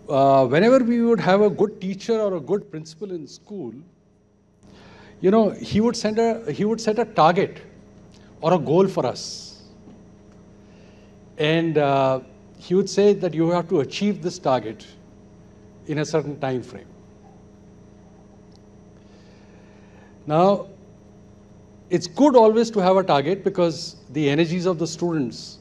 whenever we would have a good teacher or a good principal in school, you know, he would set a target or a goal for us. And he would say that you have to achieve this target in a certain time frame. Now, it's good always to have a target because the energies of the students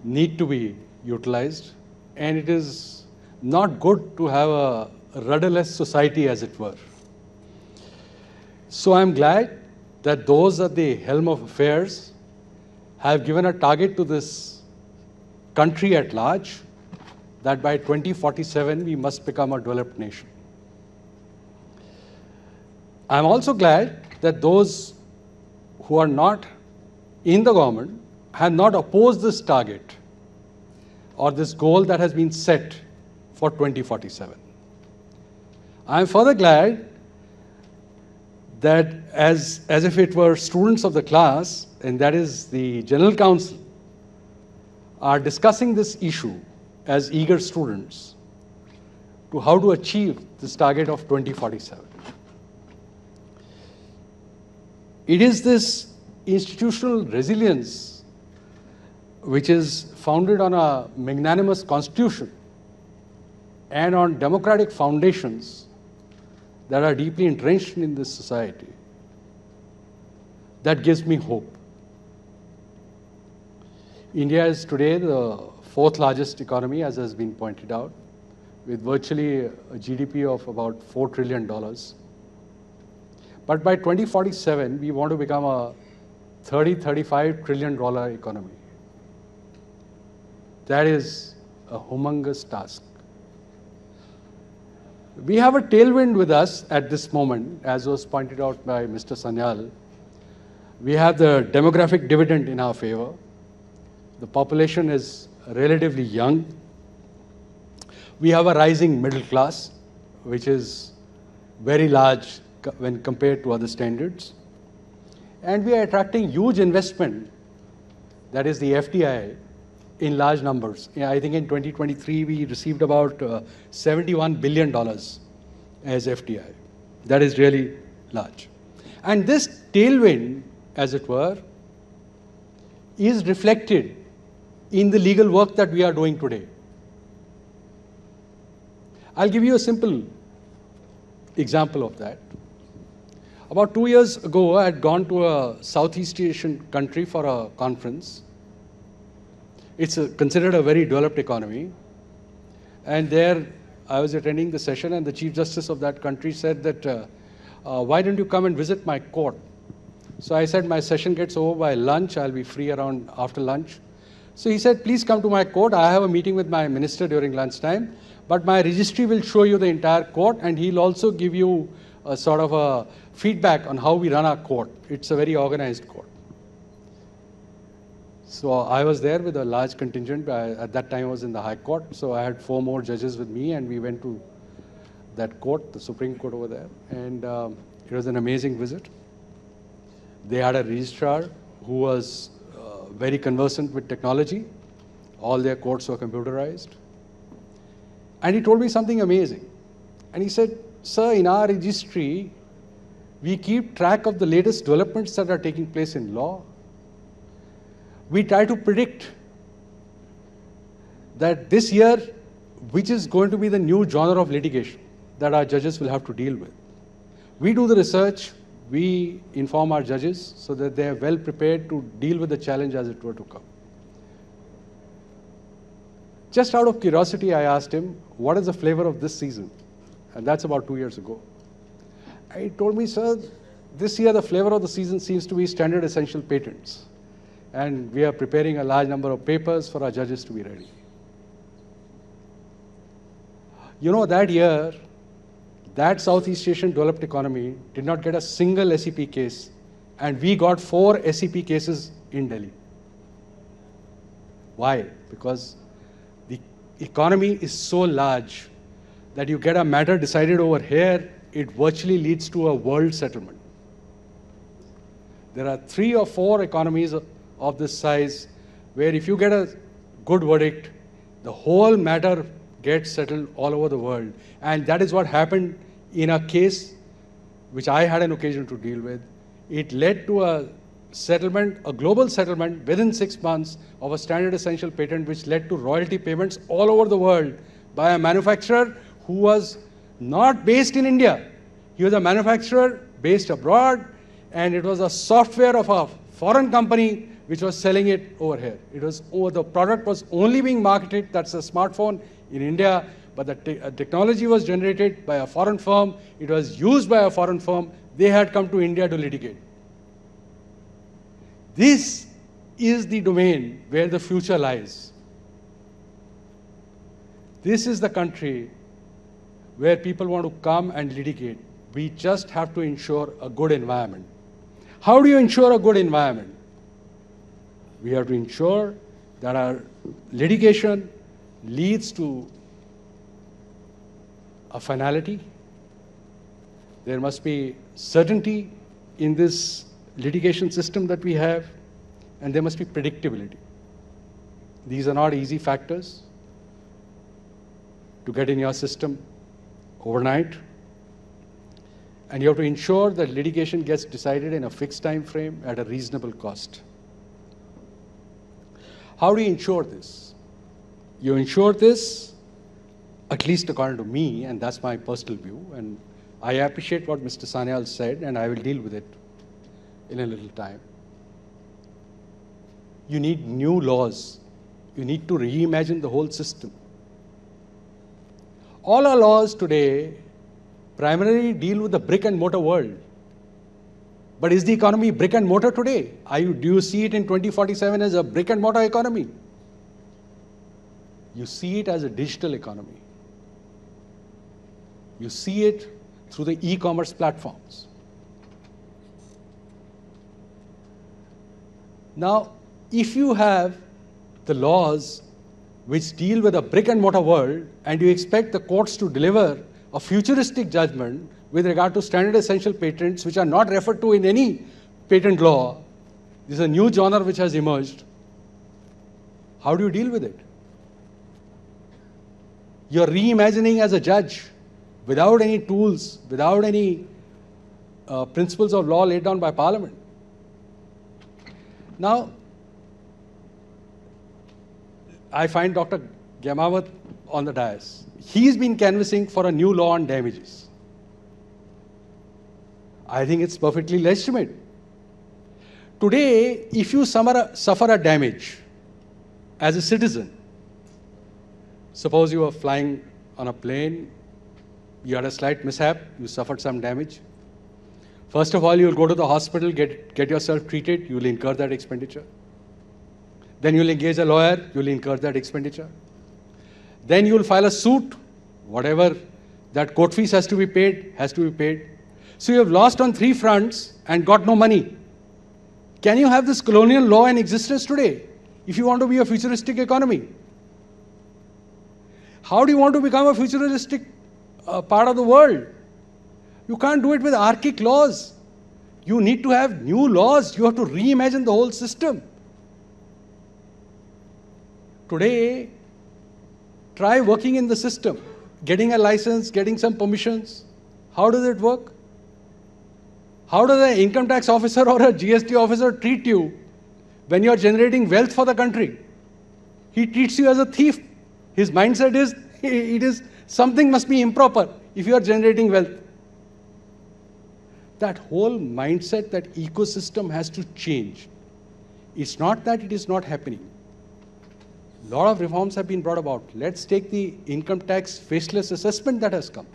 need to be utilized, and it is not good to have a rudderless society, as it were. So I'm glad that those at the helm of affairs have given a target to this country at large that by 2047 we must become a developed nation. I'm also glad that those who are not in the government have not opposed this target or this goal that has been set for 2047. I am further glad that as if it were students of the class, and that is the General Council, are discussing this issue as eager students to how to achieve this target of 2047. It is this institutional resilience which is founded on a magnanimous constitution and on democratic foundations that are deeply entrenched in this society that gives me hope. India is today the fourth largest economy, as has been pointed out, with virtually a GDP of about $4 trillion. But by 2047, we want to become a $30–35 trillion economy. That is a humongous task. We have a tailwind with us at this moment, as was pointed out by Mr. Sanyal. We have the demographic dividend in our favor. The population is relatively young. We have a rising middle class, which is very large when compared to other standards. And we are attracting huge investment, that is the FDI, in large numbers. I think in 2023, we received about $71 billion as FDI. That is really large. And this tailwind, as it were, is reflected in the legal work that we are doing today. I'll give you a simple example of that. About 2 years ago, I had gone to a Southeast Asian country for a conference. It's considered a very developed economy. And there, I was attending the session, and the Chief Justice of that country said that, why don't you come and visit my court? So I said, my session gets over by lunch. I'll be free around after lunch. So he said, please come to my court. I have a meeting with my minister during lunchtime, but my registry will show you the entire court, and he'll also give you a sort of a feedback on how we run our court. It's a very organized court. So I was there with a large contingent. At that time, I was in the High Court. So I had 4 more judges with me, and we went to that court, the Supreme Court over there. And it was an amazing visit. They had a registrar who was very conversant with technology. All their courts were computerized. And he told me something amazing. And he said, sir, in our registry, we keep track of the latest developments that are taking place in law. We try to predict that this year, which is going to be the new genre of litigation that our judges will have to deal with. We do the research, we inform our judges so that they are well prepared to deal with the challenge as it were to come. Just out of curiosity, I asked him, what is the flavor of this season? And that's about 2 years ago. He told me, sir, this year the flavor of the season seems to be standard essential patents. And we are preparing a large number of papers for our judges to be ready. You know, that year, that Southeast Asian developed economy did not get a single SEP case, and we got 4 SEP cases in Delhi. Why? Because the economy is so large that you get a matter decided over here, it virtually leads to a world settlement. There are 3 or 4 economies of this size where if you get a good verdict, the whole matter get settled all over the world. And that is what happened in a case which I had an occasion to deal with. It led to a settlement, a global settlement within 6 months of a standard essential patent, which led to royalty payments all over the world by a manufacturer who was not based in India. He was a manufacturer based abroad, and it was a software of a foreign company which was selling it over here. The product was only being marketed, that's a smartphone, in India, but the technology was generated by a foreign firm. It was used by a foreign firm. They had come to India to litigate. This is the domain where the future lies. This is the country where people want to come and litigate. We just have to ensure a good environment. How do you ensure a good environment? We have to ensure that our litigation leads to a finality. There must be certainty in this litigation system that we have, and there must be predictability. These are not easy factors to get in your system overnight. And you have to ensure that litigation gets decided in a fixed time frame at a reasonable cost. How do you ensure this? You ensure this, at least according to me, and that's my personal view, and I appreciate what Mr. Sanyal said, and I will deal with it in a little time. You need new laws. You need to reimagine the whole system. All our laws today primarily deal with the brick and mortar world. But is the economy brick and mortar today? Do you see it in 2047 as a brick and mortar economy? You see it as a digital economy. You see it through the e-commerce platforms. Now, if you have the laws which deal with a brick and mortar world, and you expect the courts to deliver a futuristic judgment with regard to standard essential patents, which are not referred to in any patent law, this is a new genre which has emerged. How do you deal with it? You're reimagining as a judge without any tools, without any principles of law laid down by Parliament. Now, I find Dr. Gyamavat on the dais. He's been canvassing for a new law on damages. I think it's perfectly legitimate. Today, if you suffer a damage as a citizen, suppose you were flying on a plane, you had a slight mishap, you suffered some damage. First of all, you'll go to the hospital, get yourself treated, you'll incur that expenditure. Then you'll engage a lawyer, you'll incur that expenditure. Then you'll file a suit, whatever that court fees has to be paid, has to be paid. So you have lost on 3 fronts and got no money. Can you have this colonial law in existence today if you want to be a futuristic economy? How do you want to become a futuristic part of the world? You can't do it with archaic laws. You need to have new laws. You have to reimagine the whole system. Today, try working in the system, getting a license, getting some permissions. How does it work? How does an income tax officer or a GST officer treat you when you are generating wealth for the country? He treats you as a thief. His mindset is, something must be improper if you are generating wealth. That whole mindset, that ecosystem has to change. It's not that it is not happening. A lot of reforms have been brought about. Let's take the income tax faceless assessment that has come.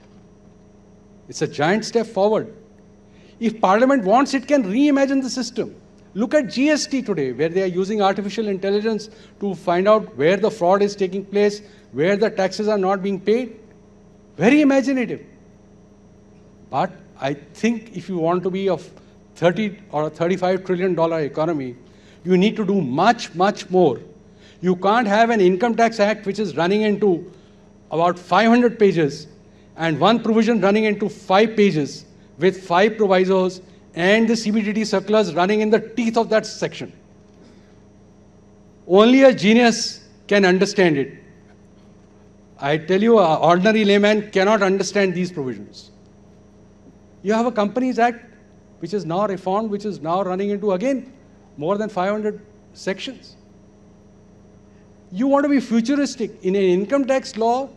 It's a giant step forward. If Parliament wants, it can reimagine the system. Look at GST today, where they are using artificial intelligence to find out where the fraud is taking place, where the taxes are not being paid. Very imaginative. But I think if you want to be a $30 or a $35 trillion economy, you need to do much, much more. You can't have an income tax act which is running into about 500 pages and one provision running into 5 pages with 5 provisos and the CBDT circulars running in the teeth of that section. Only a genius can understand it. I tell you, an ordinary layman cannot understand these provisions. You have a Companies Act, which is now reformed, which is now running into, again, more than 500 sections. You want to be futuristic. In an income tax law,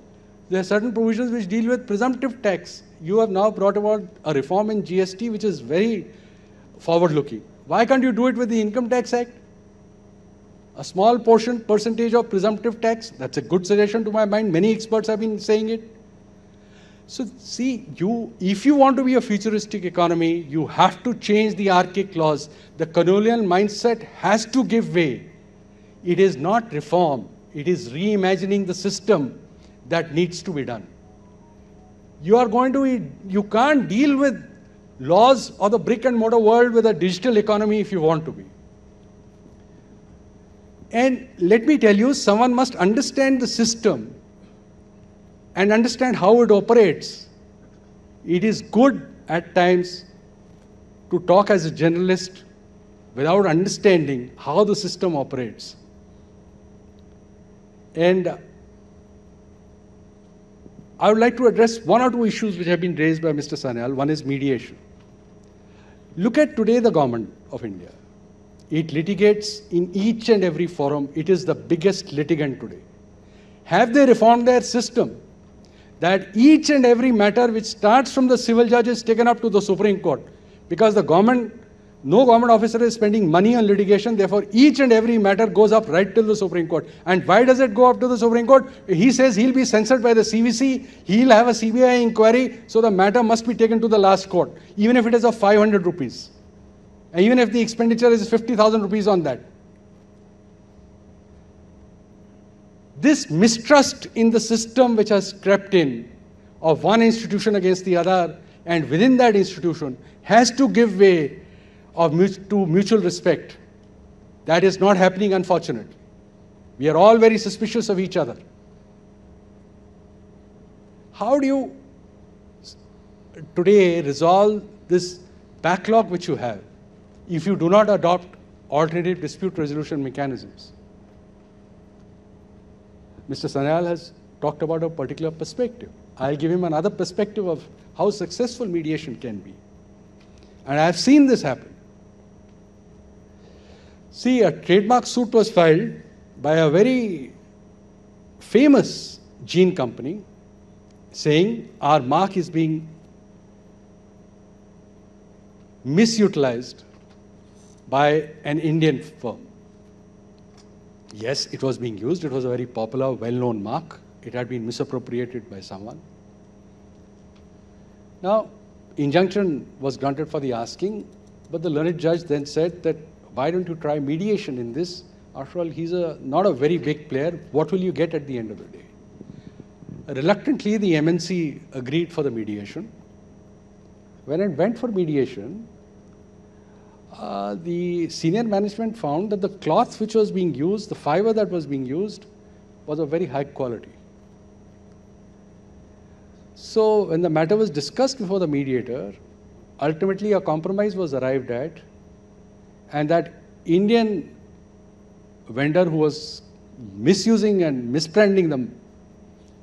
there are certain provisions which deal with presumptive tax. You have now brought about a reform in GST, which is very forward-looking. Why can't you do it with the Income Tax Act? A small percentage of presumptive tax, that's a good suggestion to my mind. Many experts have been saying it. So see, if you want to be a futuristic economy, you have to change the archaic laws. The colonial mindset has to give way. It is not reform, it is reimagining the system that needs to be done. You can't deal with laws of the brick and mortar world with a digital economy if you want to be. And let me tell you, someone must understand the system and understand how it operates. It is good at times to talk as a generalist without understanding how the system operates. And I would like to address one or two issues which have been raised by Mr. Sanyal. One is mediation. Look at today the government of India. It litigates in each and every forum. It is the biggest litigant today. Have they reformed their system that each and every matter which starts from the civil judge is taken up to the Supreme Court? Because no government officer is spending money on litigation, therefore each and every matter goes up right till the Supreme Court. And why does it go up to the Supreme Court? He says he'll be censored by the CVC, he'll have a CBI inquiry, so the matter must be taken to the last court, even if it is of 500 rupees. And even if the expenditure is 50,000 rupees on that. This mistrust in the system which has crept in of one institution against the other, and within that institution has to give way to mutual respect. That is not happening, unfortunately. We are all very suspicious of each other. How do you today resolve this backlog which you have if you do not adopt alternative dispute resolution mechanisms? Mr. Sanyal has talked about a particular perspective. I'll give him another perspective of how successful mediation can be. And I've seen this happen. See, a trademark suit was filed by a very famous gene company saying our mark is being misutilized by an Indian firm. Yes, it was being used. It was a very popular, well-known mark. It had been misappropriated by someone. Now, injunction was granted for the asking, but the learned judge then said that, why don't you try mediation in this? After all, he's not a very big player. What will you get at the end of the day? Reluctantly, the MNC agreed for the mediation. When it went for mediation, the senior management found that the cloth which was being used, the fiber that was being used, was of very high quality. So when the matter was discussed before the mediator, ultimately a compromise was arrived at, and that Indian vendor who was misusing and misbranding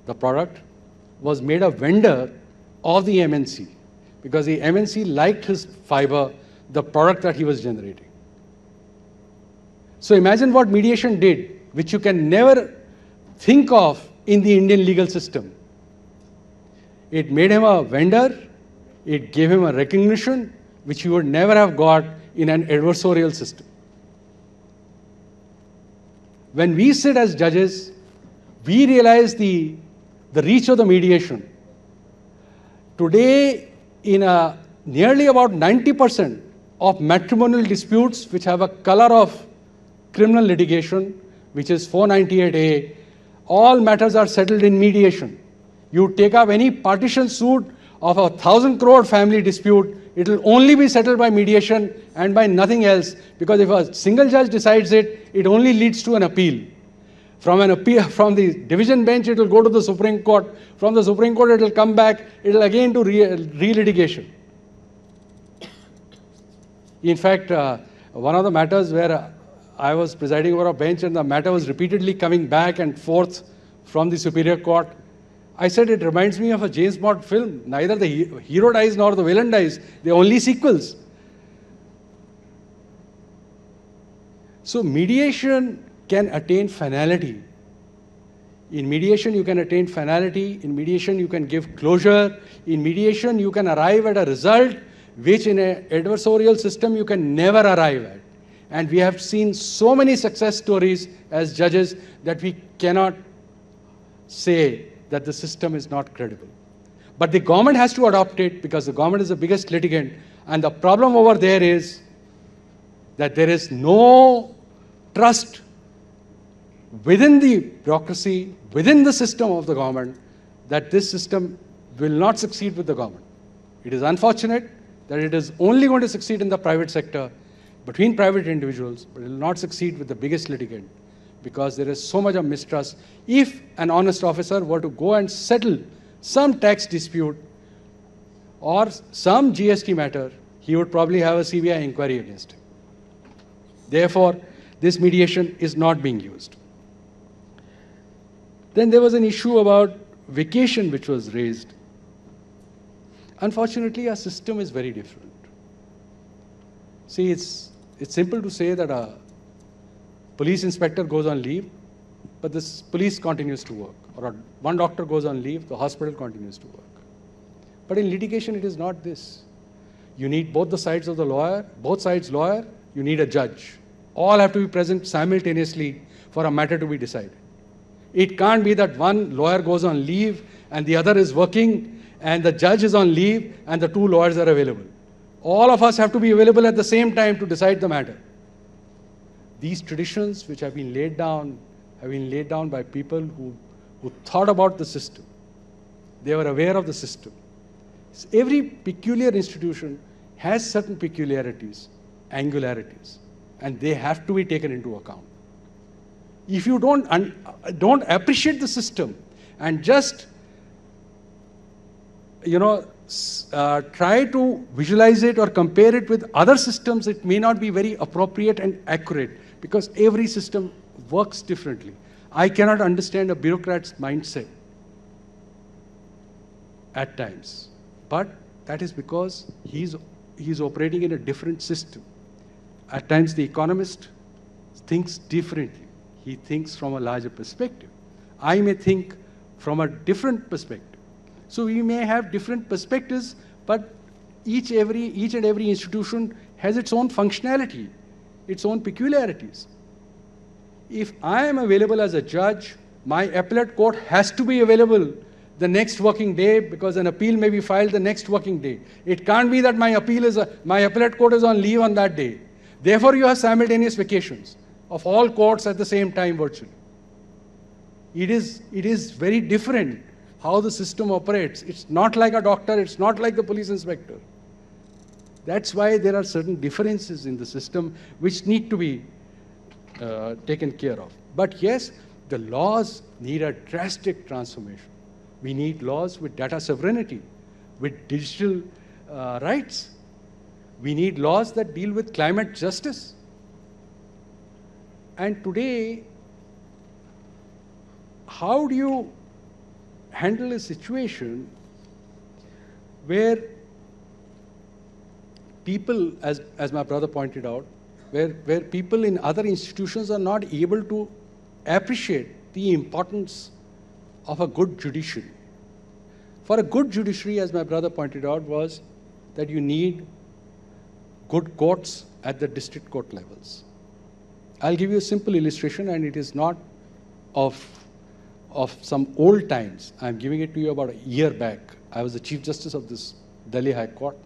the product was made a vendor of the MNC, because the MNC liked his fiber, the product that he was generating. So imagine what mediation did, which you can never think of in the Indian legal system. It made him a vendor, it gave him a recognition which you would never have got in an adversarial system. When we sit as judges, we realize the reach of the mediation. Today, in nearly about 90% of matrimonial disputes which have a color of criminal litigation, which is 498A, all matters are settled in mediation. You take up any partition suit of 1,000 crore family dispute, it will only be settled by mediation and by nothing else, because if a single judge decides it, it only leads to an appeal. From the division bench, it will go to the Supreme Court. From the Supreme Court, it will come back, it will again to re-litigation. In fact, one of the matters where I was presiding over a bench and the matter was repeatedly coming back and forth from the Superior Court, I said it reminds me of a James Bond film. Neither the hero dies nor the villain dies. They're only sequels. So mediation can attain finality. In mediation, you can attain finality. In mediation, you can give closure. In mediation, you can arrive at a result which in an adversarial system you can never arrive at. And we have seen so many success stories as judges that we cannot say that the system is not credible. But the government has to adopt it because the government is the biggest litigant. And the problem over there is that there is no trust within the bureaucracy, within the system of the government, that this system will not succeed with the government. It is unfortunate that it is only going to succeed in the private sector, between private individuals, but it will not succeed with the biggest litigant because there is so much of mistrust. If an honest officer were to go and settle some tax dispute or some GST matter, he would probably have a CBI inquiry against him. Therefore, this mediation is not being used. Then there was an issue about vacation which was raised. Unfortunately, our system is very different. See, it's simple to say that a police inspector goes on leave, but this police continues to work. Or one doctor goes on leave, the hospital continues to work. But in litigation, it is not this. You need both the sides of the lawyer, both sides lawyer, you need a judge. All have to be present simultaneously for a matter to be decided. It can't be that one lawyer goes on leave and the other is working and the judge is on leave and the two lawyers are available. All of us have to be available at the same time to decide the matter. These traditions which have been laid down by people who thought about the system. They were aware of the system. Every peculiar institution has certain peculiarities, angularities, and they have to be taken into account. If you don't appreciate the system and just try to visualize it or compare it with other systems, it may not be very appropriate and accurate because every system works differently. I cannot understand a bureaucrat's mindset at times, but that is because he's operating in a different system. At times the economist thinks differently. He thinks from a larger perspective. I may think from a different perspective. So we may have different perspectives, but each and every institution has its own functionality, its own peculiarities. If I am available as a judge, my appellate court has to be available the next working day because an appeal may be filed the next working day. It can't be that my appellate court is on leave on that day. Therefore, you have simultaneous vacations of all courts at the same time virtually. It is very different how the system operates. It's not like a doctor, it's not like the police inspector. That's why there are certain differences in the system which need to be taken care of. But yes, the laws need a drastic transformation. We need laws with data sovereignty, with digital rights. We need laws that deal with climate justice. And today, how do you handle a situation where people, as my brother pointed out, where people in other institutions are not able to appreciate the importance of a good judiciary. For a good judiciary, as my brother pointed out, was that you need good courts at the district court levels. I'll give you a simple illustration, and it is not of some old times. I'm giving it to you about a year back. I was the Chief Justice of this Delhi High Court.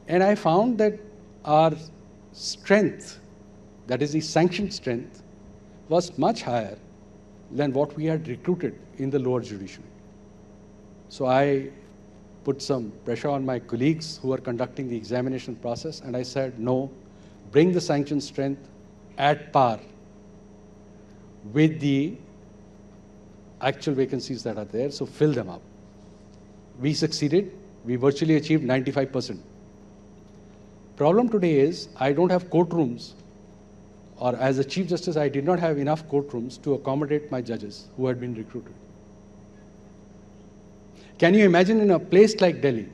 And I found that our strength, that is the sanctioned strength, was much higher than what we had recruited in the lower judiciary. So I put some pressure on my colleagues who were conducting the examination process, and I said, no, bring the sanctioned strength at par with the actual vacancies that are there, so fill them up. We succeeded. We virtually achieved 95%. Problem today is I don't have courtrooms, or as a Chief Justice, I did not have enough courtrooms to accommodate my judges who had been recruited. Can you imagine in a place like Delhi,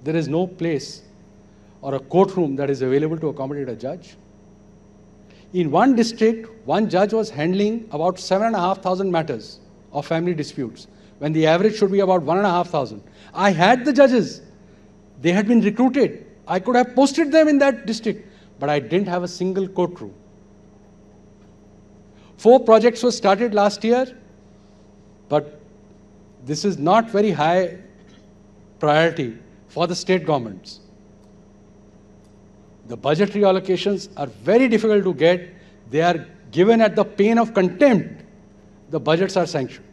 there is no place or a courtroom that is available to accommodate a judge? In one district, one judge was handling about 7,500 matters of family disputes, when the average should be about 1,500. I had the judges. They had been recruited. I could have posted them in that district, but I didn't have a single courtroom. 4 projects were started last year, but this is not very high priority for the state governments. The budgetary allocations are very difficult to get. They are given at the pain of contempt. The budgets are sanctioned.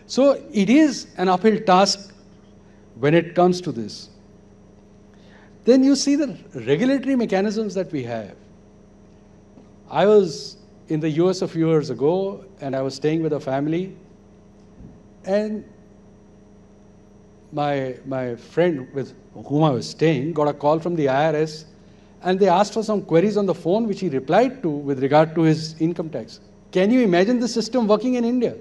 So it is an uphill task when it comes to this. Then you see the regulatory mechanisms that we have. I was in the US a few years ago, and I was staying with a family, and my friend with whom I was staying got a call from the IRS, and they asked for some queries on the phone, which he replied to with regard to his income tax. Can you imagine the system working in India?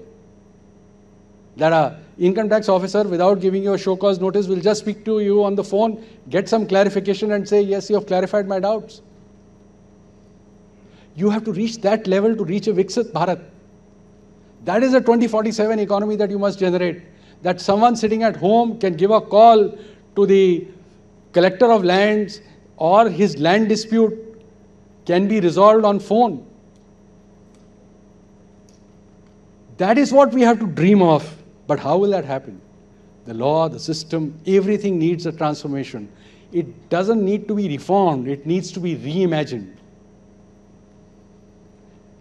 That an income tax officer, without giving you a show cause notice, will just speak to you on the phone, get some clarification and say, yes, you have clarified my doubts. You have to reach that level to reach a Viksit Bharat. That is a 2047 economy that you must generate. That someone sitting at home can give a call to the collector of lands, or his land dispute can be resolved on phone. That is what we have to dream of. But how will that happen? The law, the system, everything needs a transformation. It doesn't need to be reformed, it needs to be reimagined.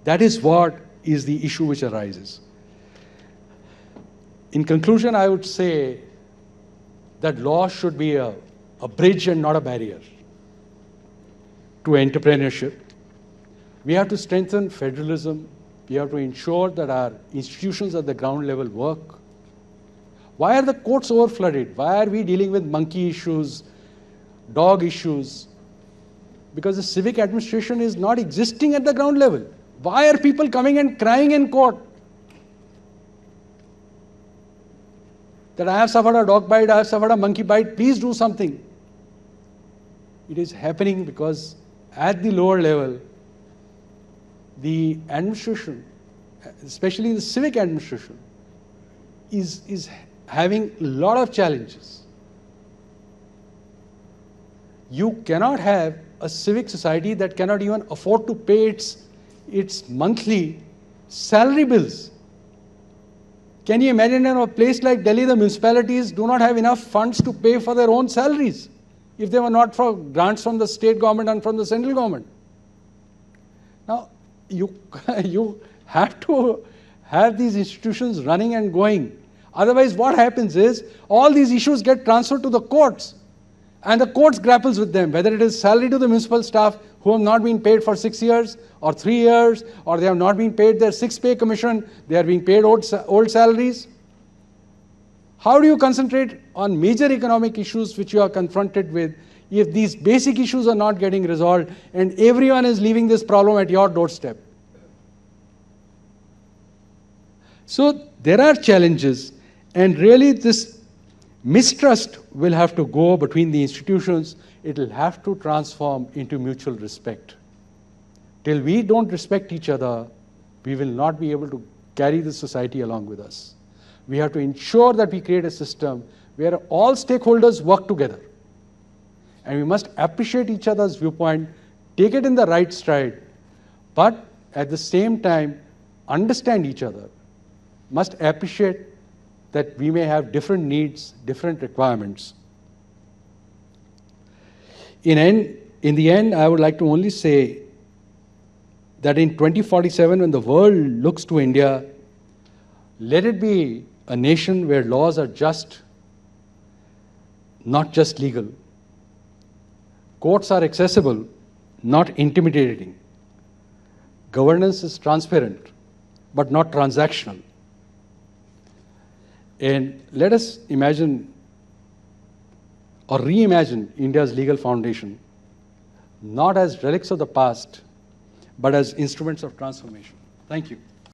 That is what is the issue which arises. In conclusion, I would say that law should be a bridge and not a barrier to entrepreneurship. We have to strengthen federalism. We have to ensure that our institutions at the ground level work. Why are the courts overflooded? Why are we dealing with monkey issues, dog issues? Because the civic administration is not existing at the ground level. Why are people coming and crying in court that I have suffered a dog bite, I have suffered a monkey bite, please do something? It is happening because at the lower level, the administration, especially the civic administration, is having a lot of challenges. You cannot have a civic society that cannot even afford to pay its monthly salary bills. Can you imagine in a place like Delhi, the municipalities do not have enough funds to pay for their own salaries if they were not for grants from the state government and from the central government? Now, you have to have these institutions running and going. Otherwise, what happens is all these issues get transferred to the courts, and the courts grapples with them, whether it is salary to the municipal staff who have not been paid for 6 years or 3 years, or they have not been paid their 6th pay commission, they are being paid old salaries. How do you concentrate on major economic issues which you are confronted with if these basic issues are not getting resolved and everyone is leaving this problem at your doorstep? So there are challenges, and really this mistrust will have to go between the institutions. It will have to transform into mutual respect. Till we don't respect each other, we will not be able to carry the society along with us. We have to ensure that we create a system where all stakeholders work together. And we must appreciate each other's viewpoint, take it in the right stride, but at the same time, understand each other. Must appreciate that we may have different needs, different requirements. In the end, I would like to only say that in 2047, when the world looks to India, let it be a nation where laws are just, not just legal. Courts are accessible, not intimidating. Governance is transparent, but not transactional. And let us imagine or reimagine India's legal foundation, not as relics of the past, but as instruments of transformation. Thank you.